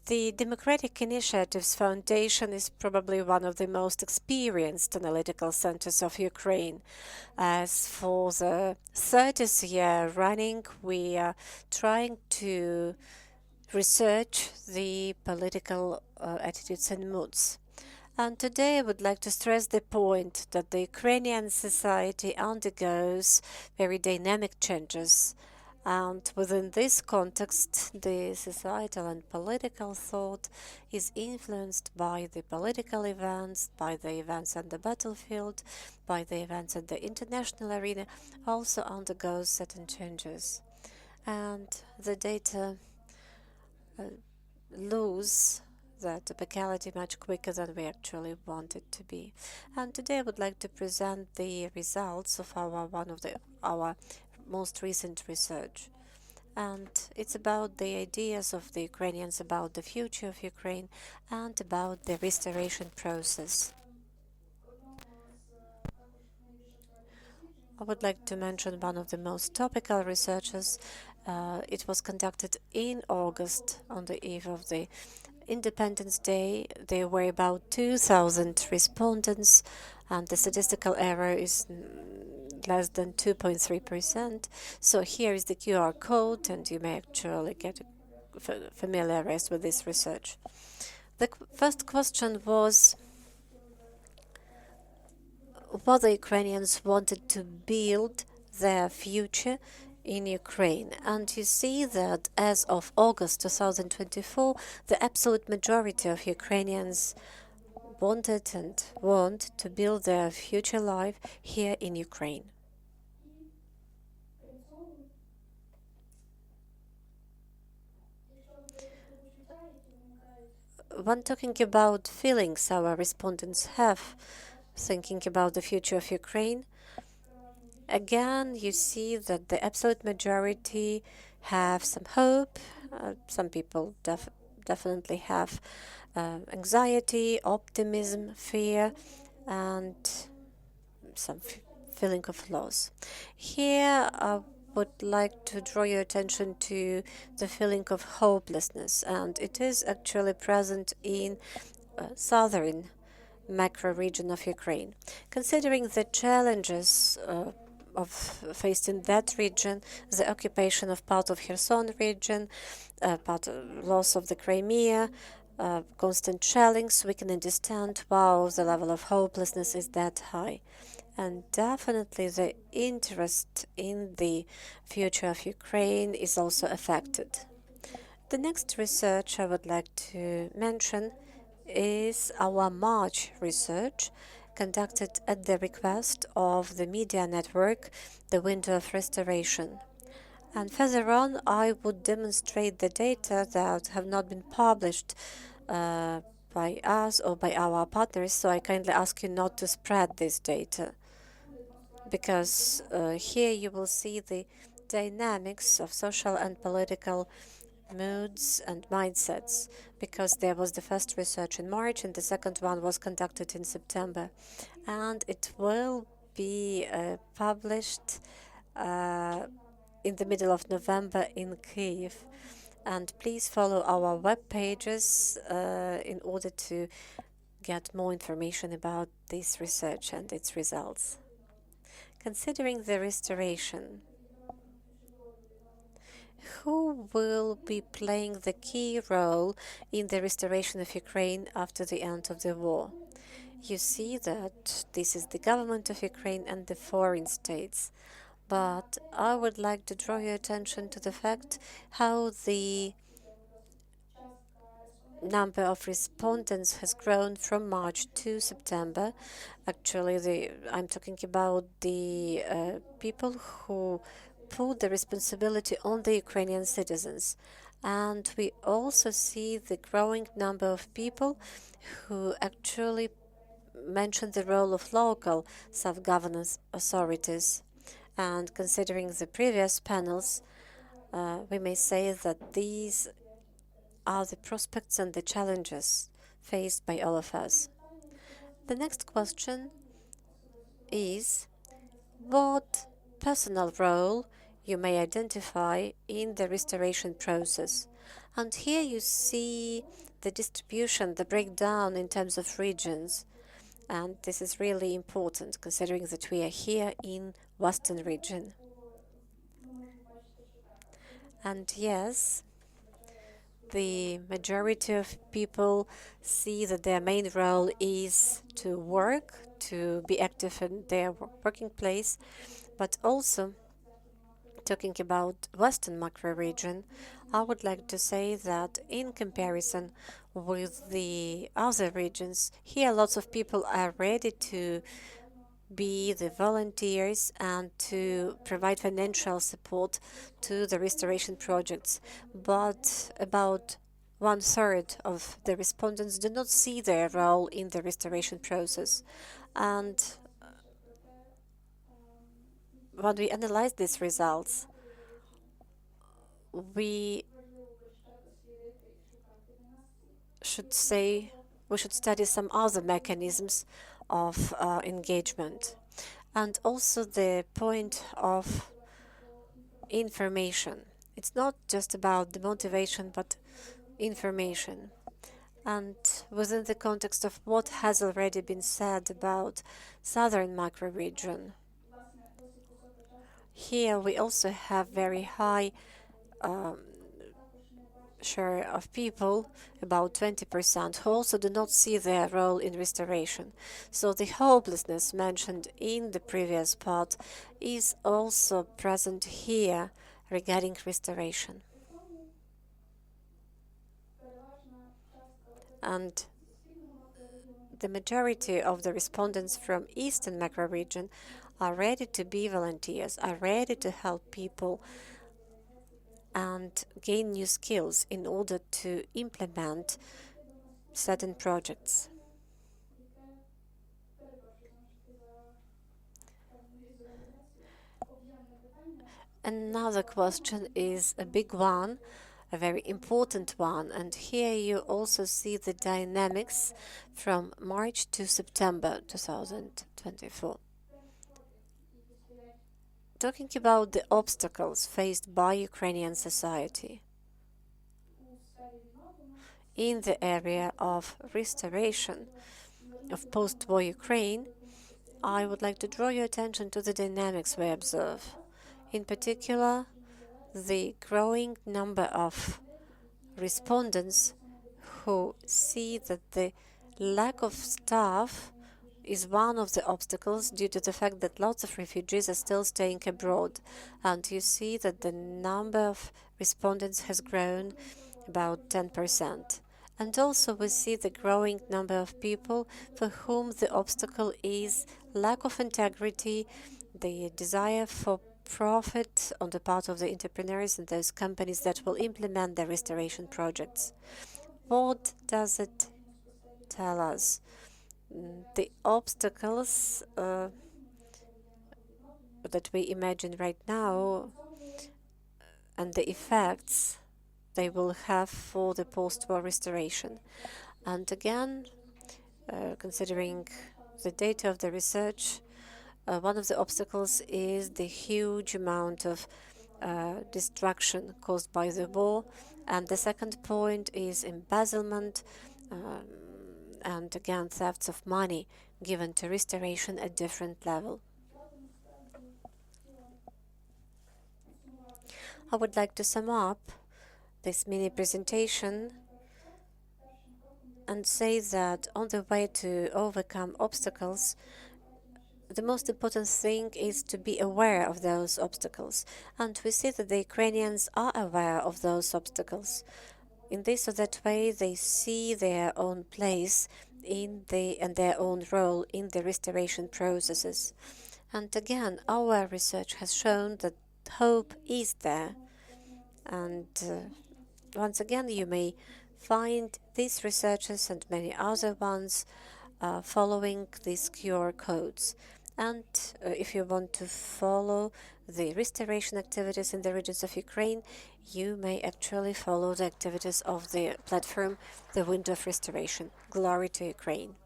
The Democratic Initiatives Foundation is probably one of the most experienced analytical centers of Ukraine. As for the 30th year running, we are trying to research the political attitudes and moods. And today I would like to stress the point that the Ukrainian society undergoes very dynamic changes. And within this context, the societal and political thought is influenced by the political events, by the events on the battlefield, by the events in the international arena, also undergoes certain changes. And the data uh, lose that typicality much quicker than we actually want it to be. And today I would like to present the results of our most recent research. And it's about the ideas of the Ukrainians about the future of Ukraine and about the restoration process. I would like to mention one of the most topical researches. It was conducted in August on the eve of the Independence Day. There were about 2,000 respondents, and the statistical error is less than 2.3%. So here is the QR code, and you may actually get familiarized with this research. The first question was whether Ukrainians wanted to build their future in Ukraine. And you see that as of August 2024, the absolute majority of Ukrainians wanted and want to build their future life here in Ukraine. When talking about feelings our respondents have, thinking about the future of Ukraine, again, you see that the absolute majority have some hope. Some people definitely have anxiety, optimism, fear, and some feeling of loss. Here, I would like to draw your attention to the feeling of hopelessness, and it is actually present in southern macro region of Ukraine. Considering the challenges of faced in that region, the occupation of part of Kherson region, part of loss of the Crimea, constant shellings, we can understand wow, the level of hopelessness is that high. And definitely the interest in the future of Ukraine is also affected. The next research I would like to mention is our March research conducted at the request of the media network, the Window of Restoration. And further on, I would demonstrate the data that have not been published by us or by our partners, so I kindly ask you not to spread this data because here you will see the dynamics of social and political moods and mindsets, because there was the first research in March and the second one was conducted in September, and it will be published in the middle of November in Kyiv. And please follow our web pages in order to get more information about this research and its results. Considering the restoration, who will be playing the key role in the restoration of Ukraine after the end of the war? You see that this is the government of Ukraine and the foreign states. But I would like to draw your attention to the fact how the number of respondents has grown from March to September. Actually, I'm talking about the people who put the responsibility on the Ukrainian citizens. And we also see the growing number of people who actually mention the role of local self-governance authorities. And considering the previous panels, we may say that these are the prospects and the challenges faced by all of us. The next question is, what personal role you may identify in the restoration process. And here you see the distribution, the breakdown in terms of regions. And this is really important considering that we are here in Western region. And yes, the majority of people see that their main role is to work, to be active in their working place, but also talking about Western macro region, I would like to say that in comparison with the other regions, here lots of people are ready to be the volunteers and to provide financial support to the restoration projects. But about 1/3 of the respondents do not see their role in the restoration process. And when we analyze these results, we should say we should study some other mechanisms of engagement. And also the point of information. It's not just about the motivation, but information. And within the context of what has already been said about southern macro-region, here we also have very high share of people, about 20%, who also do not see their role in restoration. So the hopelessness mentioned in the previous part is also present here regarding restoration. And the majority of the respondents from Eastern macro region are ready to be volunteers, are ready to help people and gain new skills in order to implement certain projects. Another question is a big one, a very important one, and here you also see the dynamics from March to September 2024. Talking about the obstacles faced by Ukrainian society in the area of restoration of post-war Ukraine, I would like to draw your attention to the dynamics we observe. In particular, the growing number of respondents who see that the lack of staff is one of the obstacles due to the fact that lots of refugees are still staying abroad. And you see that the number of respondents has grown about 10%. And also we see the growing number of people for whom the obstacle is lack of integrity, the desire for profit on the part of the entrepreneurs and those companies that will implement the restoration projects. What does it tell us? The obstacles that we imagine right now and the effects they will have for the post-war restoration. And again, considering the data of the research, one of the obstacles is the huge amount of destruction caused by the war. And the second point is embezzlement and again thefts of money given to restoration at different level. I would like to sum up this mini presentation and say that on the way to overcome obstacles, the most important thing is to be aware of those obstacles. And we see that the Ukrainians are aware of those obstacles. In this or that way, they see their own place and their own role in the restoration processes. And again, our research has shown that hope is there. And once again, you may find these researchers and many other ones following these QR codes. And if you want to follow the restoration activities in the regions of Ukraine, you may actually follow the activities of the platform, the Window of Restoration. Glory to Ukraine.